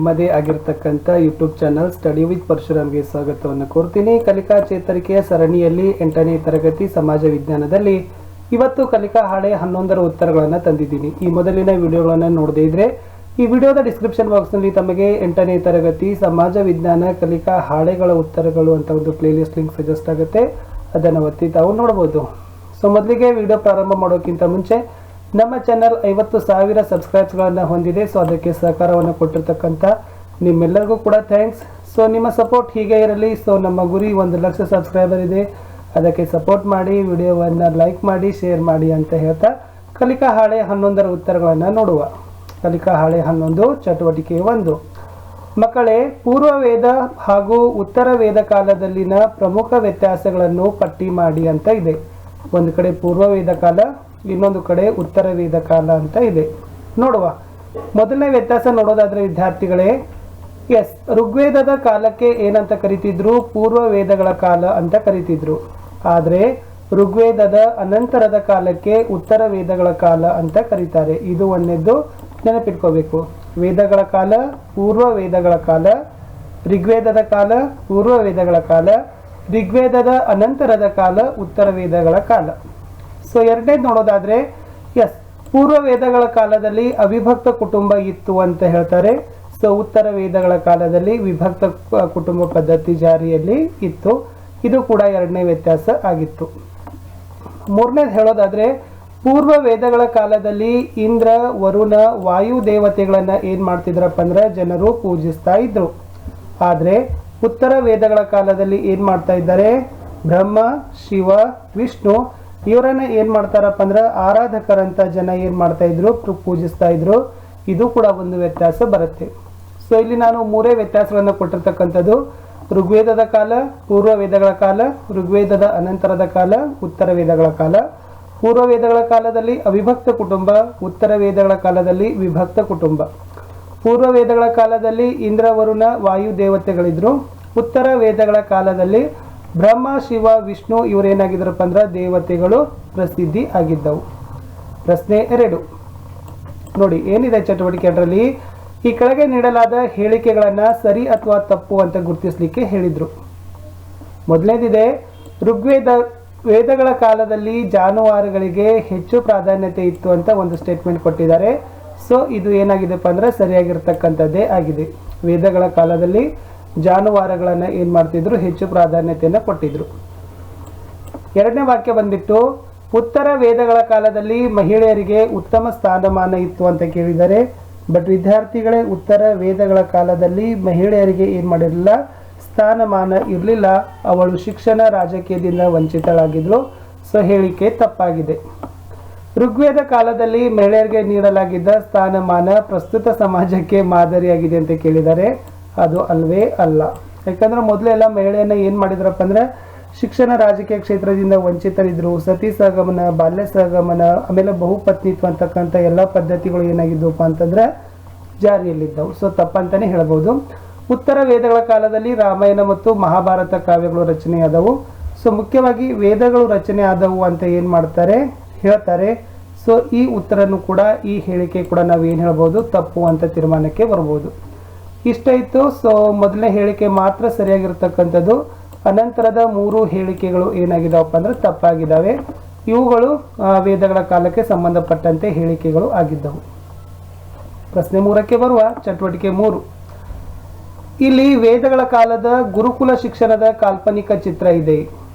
ನಿಮ್ಮದೇ ಆಗಿರತಕ್ಕಂಥ YouTube channel study with ಪರಶುರಾಮ್ಗೆ ಸ್ವಾಗತವನ್ನು ಕೋರ್ತೀನಿ. ಕಲಿಕಾ ಚೇತರಿಕೆಯ ಸರಣಿಯಲ್ಲಿ 8ನೇ ತರಗತಿ ಸಮಾಜ ವಿಜ್ಞಾನದಲ್ಲಿ ಇವತ್ತು ಕಲಿಕಾ ಹಾಳೆ 11ರ ಉತ್ತರಗಳನ್ನು ತಂದಿದ್ದೀನಿ. ಈ ಮೊದಲಿನ ವಿಡಿಯೋಗಳನ್ನು ನೋಡದೇ ಇದ್ರೆ ಈ ವಿಡಿಯೋದ ಡಿಸ್ಕ್ರಿಪ್ಷನ್ ಬಾಕ್ಸ್ನಲ್ಲಿ ತಮಗೆ 8ನೇ ತರಗತಿ ಸಮಾಜ ವಿಜ್ಞಾನ ಕಲಿಕಾ ಹಾಳೆಗಳ ಉತ್ತರಗಳು ಅಂತ ಒಂದು ಪ್ಲೇಲಿಸ್ಟ್ ಲಿಂಕ್ ಸಜೆಸ್ಟ್ ಆಗುತ್ತೆ, ಅದನ್ನು ಒತ್ತಿ ತಾವು ನೋಡಬಹುದು. ಸೊ ಮೊದಲಿಗೆ ವಿಡಿಯೋ ಪ್ರಾರಂಭ ಮಾಡೋಕ್ಕಿಂತ ಮುಂಚೆ ನಮ್ಮ ಚಾನಲ್ 50,000 ಸಬ್ಸ್ಕ್ರೈಬ್ಸ್ಗಳನ್ನು ಹೊಂದಿದೆ. ಸೊ ಅದಕ್ಕೆ ಸಹಕಾರವನ್ನು ಕೊಟ್ಟಿರ್ತಕ್ಕಂಥ ನಿಮ್ಮೆಲ್ಲರಿಗೂ ಕೂಡ ಥ್ಯಾಂಕ್ಸ್. ಸೊ ನಿಮ್ಮ ಸಪೋರ್ಟ್ ಹೀಗೆ ಇರಲಿ. ಸೊ ನಮ್ಮ ಗುರಿ 1 ಲಕ್ಷ ಸಬ್ಸ್ಕ್ರೈಬರ್ ಇದೆ, ಅದಕ್ಕೆ ಸಪೋರ್ಟ್ ಮಾಡಿ, ವಿಡಿಯೋವನ್ನು ಲೈಕ್ ಮಾಡಿ, ಶೇರ್ ಮಾಡಿ ಅಂತ ಹೇಳ್ತಾ ಕಲಿಕಾ ಹಾಳೆ 11ರ ಉತ್ತರಗಳನ್ನು ನೋಡುವ. ಕಲಿಕಾ ಹಾಳೆ 11 ಚಟುವಟಿಕೆ 1. ಮಕ್ಕಳೇ, ಪೂರ್ವ ವೇದ ಹಾಗೂ ಉತ್ತರ ವೇದ ಕಾಲದಲ್ಲಿನ ಪ್ರಮುಖ ವ್ಯತ್ಯಾಸಗಳನ್ನು ಪಟ್ಟಿ ಮಾಡಿ ಅಂತ ಇದೆ. ಒಂದು ಕಡೆ ಪೂರ್ವ ವೇದ ಕಾಲ, ಇನ್ನೊಂದು ಕಡೆ ಉತ್ತರ ವೇದ ಕಾಲ ಅಂತ ಇದೆ. ನೋಡುವ. ಮೊದಲನೇ ವ್ಯತ್ಯಾಸ ನೋಡೋದಾದ್ರೆ ವಿದ್ಯಾರ್ಥಿಗಳೇ, ಎಸ್, ಋಗ್ವೇದದ ಕಾಲಕ್ಕೆ ಏನಂತ ಕರಿತಿದ್ರು? ಪೂರ್ವ ವೇದಗಳ ಕಾಲ ಅಂತ ಕರಿತಿದ್ರು. ಆದರೆ ಋಗ್ವೇದದ ಅನಂತರದ ಕಾಲಕ್ಕೆ ಉತ್ತರ ವೇದಗಳ ಕಾಲ ಅಂತ ಕರೀತಾರೆ. ಇದು ಒಂದನೇದ್ದು ನೆನಪಿಟ್ಕೋಬೇಕು. ವೇದಗಳ ಕಾಲ ಪೂರ್ವ ವೇದಗಳ ಕಾಲ, ಋಗ್ವೇದದ ಕಾಲ ಪೂರ್ವ ವೇದಗಳ ಕಾಲ, ಋಗ್ವೇದದ ಅನಂತರದ ಕಾಲ ಉತ್ತರ ವೇದಗಳ ಕಾಲ. ಸೊ ಎರಡನೇದು ನೋಡೋದಾದ್ರೆ, ಎಸ್, ಪೂರ್ವ ವೇದಗಳ ಕಾಲದಲ್ಲಿ ಅವಿಭಕ್ತ ಕುಟುಂಬ ಇತ್ತು ಅಂತ ಹೇಳ್ತಾರೆ. ಸೊ ಉತ್ತರ ವೇದಗಳ ಕಾಲದಲ್ಲಿ ವಿಭಕ್ತ ಕುಟುಂಬ ಪದ್ಧತಿ ಜಾರಿಯಲ್ಲಿ ಇತ್ತು. ಇದು ಕೂಡ ಎರಡನೇ ವ್ಯತ್ಯಾಸ ಆಗಿತ್ತು. ಮೂರನೇದು ಹೇಳೋದಾದ್ರೆ, ಪೂರ್ವ ವೇದಗಳ ಕಾಲದಲ್ಲಿ ಇಂದ್ರ, ವರುಣ, ವಾಯು ದೇವತೆಗಳನ್ನ ಏನ್ ಮಾಡ್ತಿದ್ರಪ್ಪ ಅಂದ್ರೆ ಜನರು ಪೂಜಿಸ್ತಾ ಇದ್ರು. ಆದ್ರೆ ಉತ್ತರ ವೇದಗಳ ಕಾಲದಲ್ಲಿ ಏನ್ ಮಾಡ್ತಾ ಇದ್ದಾರೆ? ಬ್ರಹ್ಮ, ಶಿವ, ವಿಷ್ಣು ಇವರನ್ನ ಏನ್ ಮಾಡ್ತಾರಪ್ಪ ಅಂದ್ರೆ ಆರಾಧಕರಂತ ಜನ ಏನ್ ಮಾಡ್ತಾ ಇದ್ರು? ಪೂಜಿಸ್ತಾ ಇದ್ರು. ಇದು ಕೂಡ ಒಂದು ವ್ಯತ್ಯಾಸ ಬರುತ್ತೆ. ಸೊ ಇಲ್ಲಿ ನಾನು 3 ವ್ಯತ್ಯಾಸಗಳನ್ನು ಕೊಟ್ಟಿರ್ತಕ್ಕಂಥದ್ದು: ಋಗ್ವೇದದ ಕಾಲ, ಪೂರ್ವ ವೇದಗಳ ಕಾಲ, ಋಗ್ವೇದದ ಅನಂತರದ ಕಾಲ, ಉತ್ತರ ವೇದಗಳ ಕಾಲ. ಪೂರ್ವ ವೇದಗಳ ಕಾಲದಲ್ಲಿ ಅವಿಭಕ್ತ ಕುಟುಂಬ, ಉತ್ತರ ವೇದಗಳ ಕಾಲದಲ್ಲಿ ವಿಭಕ್ತ ಕುಟುಂಬ. ಪೂರ್ವ ವೇದಗಳ ಕಾಲದಲ್ಲಿ ಇಂದ್ರ, ವರುಣ, ವಾಯು ದೇವತೆಗಳಿದ್ರು. ಉತ್ತರ ವೇದಗಳ ಕಾಲದಲ್ಲಿ ಬ್ರಹ್ಮ, ಶಿವ, ವಿಷ್ಣು ಇವರೇನಾಗಿದ್ರಪ್ಪ ಅಂದ್ರೆ ದೇವತೆಗಳು ಪ್ರಸಿದ್ಧಿ ಆಗಿದ್ದವು. ಪ್ರಶ್ನೆ 2 ನೋಡಿ, ಏನಿದೆ ಚಟುವಟಿಕೆ 2ರಲ್ಲಿ? ಈ ಕೆಳಗೆ ನೀಡಲಾದ ಹೇಳಿಕೆಗಳನ್ನ ಸರಿ ಅಥವಾ ತಪ್ಪು ಅಂತ ಗುರುತಿಸಲಿಕ್ಕೆ ಹೇಳಿದ್ರು. ಮೊದಲನೇದಿದೆ, ವೇದಗಳ ಕಾಲದಲ್ಲಿ ಜಾನುವಾರುಗಳಿಗೆ ಹೆಚ್ಚು ಪ್ರಾಧಾನ್ಯತೆ ಇತ್ತು ಅಂತ ಒಂದು ಸ್ಟೇಟ್ಮೆಂಟ್ ಕೊಟ್ಟಿದ್ದಾರೆ. ಸೊ ಇದು ಏನಾಗಿದೆಪ್ಪ ಅಂದ್ರೆ ಸರಿಯಾಗಿರ್ತಕ್ಕಂಥದ್ದೇ ಆಗಿದೆ. ವೇದಗಳ ಕಾಲದಲ್ಲಿ ಜಾನುವಾರುಗಳನ್ನ ಏನ್ ಮಾಡ್ತಿದ್ರು? ಹೆಚ್ಚು ಪ್ರಾಧಾನ್ಯತೆಯನ್ನು ಕೊಟ್ಟಿದ್ರು. ಎರಡನೇ ವಾಕ್ಯ ಬಂದ್ಬಿಟ್ಟು, ಉತ್ತರ ವೇದಗಳ ಕಾಲದಲ್ಲಿ ಮಹಿಳೆಯರಿಗೆ ಉತ್ತಮ ಸ್ಥಾನಮಾನ ಇತ್ತು ಅಂತ ಕೇಳಿದ್ದಾರೆ. ಬಟ್ ವಿದ್ಯಾರ್ಥಿಗಳೇ, ಉತ್ತರ ವೇದಗಳ ಕಾಲದಲ್ಲಿ ಮಹಿಳೆಯರಿಗೆ ಏನ್ ಮಾಡಿರಲಿಲ್ಲ? ಸ್ಥಾನಮಾನ ಇರಲಿಲ್ಲ. ಅವಳು ಶಿಕ್ಷಣ, ರಾಜಕೀಯದಿಂದ ವಂಚಿತಳಾಗಿದ್ಳು. ಸೊ ಹೇಳಿಕೆ ತಪ್ಪಾಗಿದೆ. ಋಗ್ವೇದ ಕಾಲದಲ್ಲಿ ಮಹಿಳೆಯರಿಗೆ ನೀಡಲಾಗಿದ್ದ ಸ್ಥಾನಮಾನ ಪ್ರಸ್ತುತ ಸಮಾಜಕ್ಕೆ ಮಾದರಿಯಾಗಿದೆ ಅಂತ ಕೇಳಿದ್ದಾರೆ. ಅದು ಅಲ್ವೇ ಅಲ್ಲ. ಯಾಕಂದ್ರೆ ಮೊದಲೆಲ್ಲ ಮಹಿಳೆಯನ್ನ ಏನ್ ಮಾಡಿದ್ರಪ್ಪ ಅಂದ್ರೆ ಶಿಕ್ಷಣ, ರಾಜಕೀಯ ಕ್ಷೇತ್ರದಿಂದ ವಂಚಿತರಿದ್ರು. ಸತಿ ಸಹಗಮನ, ಬಾಲ್ಯ ಸಹಗಮನ, ಆಮೇಲೆ ಬಹುಪತ್ನಿತ್ವ ಅಂತಕ್ಕಂಥ ಎಲ್ಲ ಪದ್ಧತಿಗಳು ಏನಾಗಿದ್ವಪ್ಪ ಅಂತಂದ್ರೆ ಜಾರಿಯಲ್ಲಿದ್ದವು. ಸೊ ತಪ್ಪಂತಾನೆ ಹೇಳ್ಬೋದು. ಉತ್ತರ ವೇದಗಳ ಕಾಲದಲ್ಲಿ ರಾಮಾಯಣ ಮತ್ತು ಮಹಾಭಾರತ ಕಾವ್ಯಗಳು ರಚನೆಯಾದವು. ಸೊ ಮುಖ್ಯವಾಗಿ ವೇದಗಳು ರಚನೆ ಆದವು ಅಂತ ಏನ್ ಮಾಡ್ತಾರೆ? ಹೇಳ್ತಾರೆ. ಸೊ ಈ ಉತ್ತರನು ಕೂಡ, ಈ ಹೇಳಿಕೆ ಕೂಡ ನಾವು ಏನ್ ಹೇಳ್ಬೋದು? ತಪ್ಪು ಅಂತ ತೀರ್ಮಾನಕ್ಕೆ ಬರ್ಬೋದು. ಇಷ್ಟ ಇತ್ತು. ಸೊ ಮೊದಲನೇ ಹೇಳಿಕೆ ಮಾತ್ರ ಸರಿಯಾಗಿರ್ತಕ್ಕಂಥದ್ದು. ಅನಂತರದ 3 ಹೇಳಿಕೆಗಳು ಏನಾಗಿದಾವಪ್ಪ ಅಂದ್ರೆ ತಪ್ಪಾಗಿದ್ದಾವೆ. ಇವುಗಳು ವೇದಗಳ ಕಾಲಕ್ಕೆ ಸಂಬಂಧಪಟ್ಟಂತೆ ಹೇಳಿಕೆಗಳು ಆಗಿದ್ದವು. ಪ್ರಶ್ನೆ 3ಕ್ಕೆ ಬರುವ. ಚಟುವಟಿಕೆ 3. ಇಲ್ಲಿ ವೇದಗಳ ಕಾಲದ ಗುರುಕುಲ ಶಿಕ್ಷಣದ ಕಾಲ್ಪನಿಕ ಚಿತ್ರ ಇದೆ.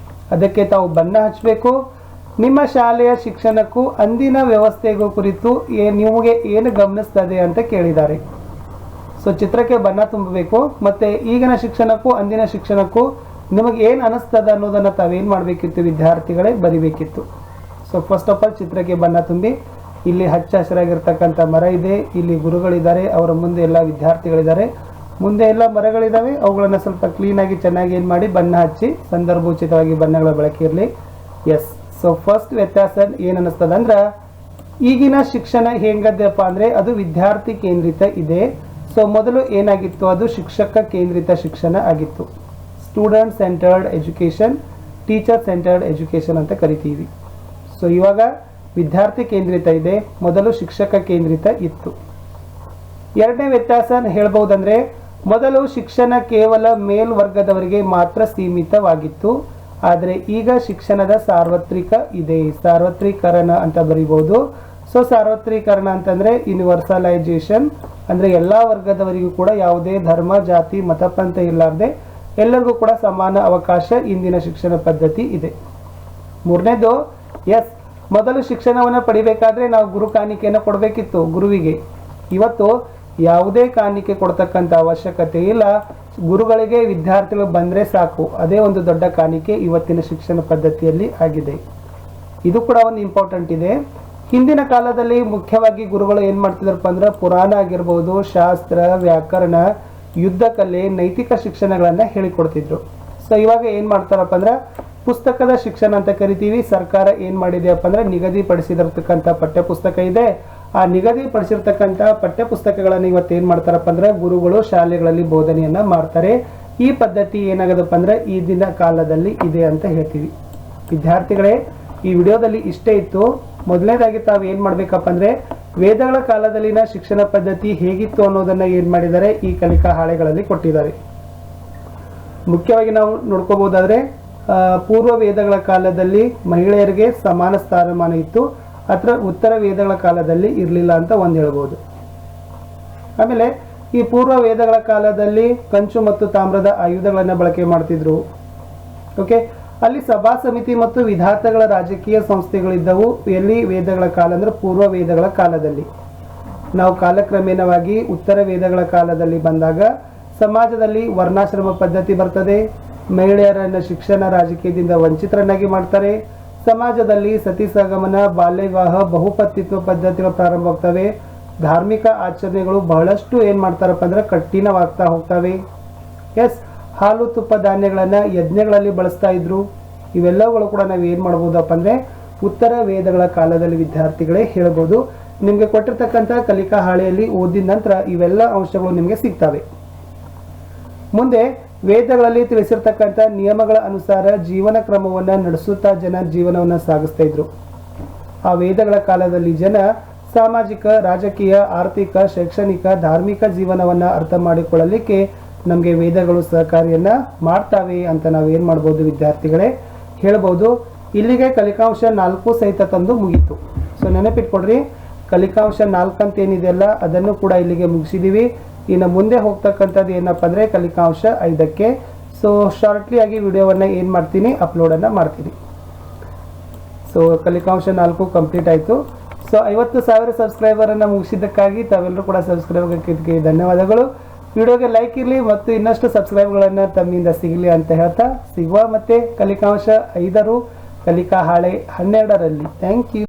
ಅದಕ್ಕೆ ತಾವು ಬಣ್ಣ ಹಚ್ಚಬೇಕು. ನಿಮ್ಮ ಶಾಲೆಯ ಶಿಕ್ಷಣಕ್ಕೂ ಅಂದಿನ ವ್ಯವಸ್ಥೆಗೂ ಕುರಿತು ನಿಮಗೆ ಏನು ಗಮನಿಸ್ತದೆ ಅಂತ ಕೇಳಿದ್ದಾರೆ. ಸೊ ಚಿತ್ರಕ್ಕೆ ಬಣ್ಣ ತುಂಬಬೇಕು. ಮತ್ತೆ ಈಗಿನ ಶಿಕ್ಷಣಕ್ಕೂ ಅಂದಿನ ಶಿಕ್ಷಣಕ್ಕೂ ನಿಮಗೆ ಏನು ಅನಿಸ್ತದ ಅನ್ನೋದನ್ನು ತಾವೇನು ಮಾಡಬೇಕಿತ್ತು? ವಿದ್ಯಾರ್ಥಿಗಳೇ ಬರಿಬೇಕಿತ್ತು. ಸೊ ಫಸ್ಟ್ ಆಫ್ ಆಲ್ ಚಿತ್ರಕ್ಕೆ ಬಣ್ಣ ತುಂಬಿ. ಇಲ್ಲಿ ಹಚ್ಚ ಹಸಿರಾಗಿರ್ತಕ್ಕಂಥ ಮರ ಇದೆ, ಇಲ್ಲಿ ಗುರುಗಳಿದ್ದಾರೆ, ಅವರ ಮುಂದೆ ಎಲ್ಲ ವಿದ್ಯಾರ್ಥಿಗಳಿದ್ದಾರೆ, ಮುಂದೆ ಎಲ್ಲ ಮರಗಳಿದ್ದಾವೆ. ಅವುಗಳನ್ನು ಸ್ವಲ್ಪ ಕ್ಲೀನಾಗಿ ಚೆನ್ನಾಗಿ ಏನು ಮಾಡಿ ಬಣ್ಣ ಹಚ್ಚಿ, ಸಂದರ್ಭೋಚಿತವಾಗಿ ಬಣ್ಣಗಳ ಬಳಕೆ ಇರಲಿ. ಎಸ್. ಸೊ ಫಸ್ಟ್ ವ್ಯತ್ಯಾಸ ಏನು ಅನ್ನಿಸ್ತದ ಅಂದ್ರೆ, ಈಗಿನ ಶಿಕ್ಷಣ ಹೆಂಗದಪ್ಪ ಅಂದ್ರೆ ಅದು ವಿದ್ಯಾರ್ಥಿ ಕೇಂದ್ರಿತ ಇದೆ. ಸೊ ಮೊದಲು ಏನಾಗಿತ್ತು? ಅದು ಶಿಕ್ಷಕ ಕೇಂದ್ರಿತ ಶಿಕ್ಷಣ ಆಗಿತ್ತು. Student centred education, teacher centred education ಅಂತ ಕರಿತೀವಿ. ಸೊ ಇವಾಗ ವಿದ್ಯಾರ್ಥಿ ಕೇಂದ್ರಿತ ಇದೆ, ಮೊದಲು ಶಿಕ್ಷಕ ಕೇಂದ್ರಿತ ಇತ್ತು. ಎರಡನೇ ವ್ಯತ್ಯಾಸ ಹೇಳ್ಬಹುದಂದ್ರೆ, ಮೊದಲು ಶಿಕ್ಷಣ ಕೇವಲ ಮೇಲ್ವರ್ಗದವರಿಗೆ ಮಾತ್ರ ಸೀಮಿತವಾಗಿತ್ತು. ಆದರೆ ಈಗ ಶಿಕ್ಷಣದ ಸಾರ್ವತ್ರಿಕ ಇದೆ, ಸಾರ್ವತ್ರೀಕರಣ ಅಂತ ಬರೀಬಹುದು. ಸೊ ಸಾರ್ವತ್ರೀಕರಣ ಅಂತಂದ್ರೆ ಯೂನಿವರ್ಸಲೈಸೇಷನ್, ಅಂದ್ರೆ ಎಲ್ಲಾ ವರ್ಗದವರಿಗೂ ಕೂಡ ಯಾವುದೇ ಧರ್ಮ, ಜಾತಿ, ಮತಪಂಥ ಇಲ್ಲಾರ್ದೆ ಎಲ್ಲರಿಗೂ ಕೂಡ ಸಮಾನ ಅವಕಾಶ ಇಂದಿನ ಶಿಕ್ಷಣ ಪದ್ಧತಿ ಇದೆ. ಮೂರನೇದು, ಮೊದಲು ಶಿಕ್ಷಣವನ್ನು ಪಡಿಬೇಕಾದ್ರೆ ನಾವು ಗುರು ಕಾಣಿಕೆಯನ್ನು ಕೊಡಬೇಕಿತ್ತು ಗುರುವಿಗೆ. ಇವತ್ತು ಯಾವುದೇ ಕಾಣಿಕೆ ಕೊಡ್ತಕ್ಕಂಥ ಅವಶ್ಯಕತೆ ಇಲ್ಲ. ಗುರುಗಳಿಗೆ ವಿದ್ಯಾರ್ಥಿಗಳು ಬಂದ್ರೆ ಸಾಕು, ಅದೇ ಒಂದು ದೊಡ್ಡ ಕಾಣಿಕೆ ಇವತ್ತಿನ ಶಿಕ್ಷಣ ಪದ್ಧತಿಯಲ್ಲಿ ಆಗಿದೆ. ಇದು ಕೂಡ ಒಂದು ಇಂಪಾರ್ಟೆಂಟ್ ಇದೆ. ಹಿಂದಿನ ಕಾಲದಲ್ಲಿ ಮುಖ್ಯವಾಗಿ ಗುರುಗಳು ಏನ್ ಮಾಡ್ತಿದ್ರಪ್ಪ ಅಂದ್ರೆ, ಪುರಾಣ ಆಗಿರ್ಬೋದು, ಶಾಸ್ತ್ರ, ವ್ಯಾಕರಣ, ಯುದ್ಧ ಕಲೆ, ನೈತಿಕ ಶಿಕ್ಷಣಗಳನ್ನ ಹೇಳಿಕೊಡ್ತಿದ್ರು. ಸೊ ಇವಾಗ ಏನ್ ಮಾಡ್ತಾರಪ್ಪ ಅಂದ್ರೆ, ಪುಸ್ತಕದ ಶಿಕ್ಷಣ ಅಂತ ಕರಿತೀವಿ. ಸರ್ಕಾರ ಏನ್ ಮಾಡಿದೆಯಪ್ಪ ಅಂದ್ರೆ, ನಿಗದಿಪಡಿಸಿದಿರ್ತಕ್ಕಂಥ ಪಠ್ಯ ಪುಸ್ತಕ ಇದೆ. ಆ ನಿಗದಿಪಡಿಸಿರ್ತಕ್ಕಂಥ ಪಠ್ಯ ಪುಸ್ತಕಗಳನ್ನು ಇವತ್ತು ಏನ್ ಮಾಡ್ತಾರಪ್ಪ ಅಂದ್ರೆ, ಗುರುಗಳು ಶಾಲೆಗಳಲ್ಲಿ ಬೋಧನೆಯನ್ನ ಮಾಡ್ತಾರೆ. ಈ ಪದ್ಧತಿ ಏನಾಗದಪ್ಪ ಅಂದ್ರೆ ಈ ದಿನ ಕಾಲದಲ್ಲಿ ಇದೆ ಅಂತ ಹೇಳ್ತೀವಿ. ವಿದ್ಯಾರ್ಥಿಗಳೇ, ಈ ವಿಡಿಯೋದಲ್ಲಿ ಇಷ್ಟೇ ಇತ್ತು. ಮೊದಲನೇದಾಗಿ ತಾವು ಏನ್ ಮಾಡ್ಬೇಕಪ್ಪ ಅಂದ್ರೆ, ವೇದಗಳ ಕಾಲದಲ್ಲಿನ ಶಿಕ್ಷಣ ಪದ್ಧತಿ ಹೇಗಿತ್ತು ಅನ್ನೋದನ್ನ ಏನ್ ಮಾಡಿದ್ದಾರೆ, ಈ ಕಲಿಕಾ ಹಾಳೆಗಳಲ್ಲಿ ಕೊಟ್ಟಿದ್ದಾರೆ. ಮುಖ್ಯವಾಗಿ ನಾವು ನೋಡ್ಕೋಬಹುದಾದ್ರೆ, ಪೂರ್ವ ವೇದಗಳ ಕಾಲದಲ್ಲಿ ಮಹಿಳೆಯರಿಗೆ ಸಮಾನ ಸ್ಥಾನಮಾನ ಇತ್ತು, ಅಥವಾ ಉತ್ತರ ವೇದಗಳ ಕಾಲದಲ್ಲಿ ಇರಲಿಲ್ಲ ಅಂತ ಒಂದು ಹೇಳ್ಬೋದು. ಆಮೇಲೆ ಈ ಪೂರ್ವ ವೇದಗಳ ಕಾಲದಲ್ಲಿ ಕಂಚು ಮತ್ತು ತಾಮ್ರದ ಆಯುಧಗಳನ್ನ ಬಳಕೆ ಮಾಡ್ತಿದ್ರು. ಓಕೆ, ಅಲ್ಲಿ ಸಭಾ ಸಮಿತಿ ಮತ್ತು ವಿಧಾತಗಳ ರಾಜಕೀಯ ಸಂಸ್ಥೆಗಳಿದ್ದವು. ಎಲ್ಲಿ ವೇದಗಳ ಕಾಲ ಅಂದ್ರೆ ಪೂರ್ವ ವೇದಗಳ ಕಾಲದಲ್ಲಿ. ನಾವು ಕಾಲಕ್ರಮೇಣವಾಗಿ ಉತ್ತರ ವೇದಗಳ ಕಾಲದಲ್ಲಿ ಬಂದಾಗ ಸಮಾಜದಲ್ಲಿ ವರ್ಣಾಶ್ರಮ ಪದ್ಧತಿ ಬರ್ತದೆ. ಮಹಿಳೆಯರನ್ನ ಶಿಕ್ಷಣ, ರಾಜಕೀಯದಿಂದ ವಂಚಿತರನ್ನಾಗಿ ಮಾಡ್ತಾರೆ. ಸಮಾಜದಲ್ಲಿ ಸತಿ ಸಹಗಮನ, ಬಾಲ್ಯ ವಿವಾಹ, ಬಹುಪತಿತ್ವ ಪದ್ಧತಿಗಳು ಪ್ರಾರಂಭವಾಗ್ತವೆ. ಧಾರ್ಮಿಕ ಆಚರಣೆಗಳು ಬಹಳಷ್ಟು ಏನ್ ಮಾಡ್ತಾರಪ್ಪ ಅಂದ್ರೆ ಕಠಿಣವಾಗ್ತಾ ಹೋಗ್ತವೆ. ಹಾಲು, ತುಪ್ಪ, ಧಾನ್ಯಗಳನ್ನ ಯಜ್ಞಗಳಲ್ಲಿ ಬಳಸ್ತಾ ಇದ್ರು. ಇವೆಲ್ಲಗಳು ಕೂಡ ನಾವು ಏನ್ ಮಾಡ್ಬೋದಪ್ಪ ಅಂದ್ರೆ ಉತ್ತರ ವೇದಗಳ ಕಾಲದಲ್ಲಿ ವಿದ್ಯಾರ್ಥಿಗಳೇ ಹೇಳ್ಬೋದು. ನಿಮ್ಗೆ ಕೊಟ್ಟಿರ್ತಕ್ಕಂಥ ಕಲಿಕಾ ಹಾಳೆಯಲ್ಲಿ ಓದಿದ ನಂತರ ಇವೆಲ್ಲ ಅಂಶಗಳು ನಿಮ್ಗೆ ಸಿಗ್ತವೆ. ಮುಂದೆ ವೇದಗಳಲ್ಲಿ ತಿಳಿಸಿರ್ತಕ್ಕಂಥ ನಿಯಮಗಳ ಅನುಸಾರ ಜೀವನ ಕ್ರಮವನ್ನ ನಡೆಸುತ್ತಾ ಜನ ಜೀವನವನ್ನ ಸಾಗಿಸ್ತಾ ಇದ್ರು. ಆ ವೇದಗಳ ಕಾಲದಲ್ಲಿ ಜನ ಸಾಮಾಜಿಕ, ರಾಜಕೀಯ, ಆರ್ಥಿಕ, ಶೈಕ್ಷಣಿಕ, ಧಾರ್ಮಿಕ ಜೀವನವನ್ನ ಅರ್ಥ ಮಾಡಿಕೊಳ್ಳಲಿಕ್ಕೆ ನಮಗೆ ವೇದಗಳು ಸಹಕಾರಿಯನ್ನ ಮಾಡ್ತಾವೆ ಅಂತ ನಾವು ಏನ್ ಮಾಡ್ಬೋದು ವಿದ್ಯಾರ್ಥಿಗಳೇ ಹೇಳ್ಬೋದು. ಇಲ್ಲಿಗೆ ಕಲಿಕಾಂಶ 4 ಸಹಿತ ತಂದು ಮುಗೀತು. ಸೊ ನೆನಪಿಟ್ಕೊಡ್ರಿ, ಕಲಿಕಾಂಶ 4 ಅಂತ ಏನಿದೆಯಲ್ಲ ಅದನ್ನು ಕೂಡ ಇಲ್ಲಿಗೆ ಮುಗಿಸಿದೀವಿ. ಇನ್ನು ಮುಂದೆ ಹೋಗ್ತಕ್ಕಂಥದ್ದು ಏನಪ್ಪ ಅಂದ್ರೆ ಕಲಿಕಾಂಶ 5ಕ್ಕೆ. ಸೊ ಶಾರ್ಟ್ಲಿ ಆಗಿ ವಿಡಿಯೋವನ್ನ ಏನ್ ಮಾಡ್ತೀನಿ, ಅಪ್ಲೋಡ್ ಅನ್ನ ಮಾಡ್ತೀನಿ. ಸೊ ಕಲಿಕಾಂಶ 4 ಕಂಪ್ಲೀಟ್ ಆಯ್ತು. ಸೊ 50,000 ಸಬ್ಸ್ಕ್ರೈಬರ್ ಅನ್ನ ಮುಗಿಸಿದ್ದಕ್ಕಾಗಿ ತಾವೆಲ್ಲರೂ ಕೂಡ ಸಬ್ಸ್ಕ್ರೈಬ್ ಆಗಿದ್ದಕ್ಕೆ ಧನ್ಯವಾದಗಳು. ವಿಡಿಯೋಗೆ ಲೈಕ್ ಇರಲಿ ಮತ್ತು ಇನ್ನಷ್ಟು ಸಬ್ಸ್ಕ್ರೈಬ್ಗಳನ್ನು ತಮ್ಮಿಂದ ಸಿಗಲಿ ಅಂತ ಹೇಳ್ತಾ ಸಿಗುವ ಮತ್ತೆ ಕಲಿಕಾಂಶ 5 ಕಲಿಕಾ ಹಾಳೆ 12ರಲ್ಲಿ. Thank you.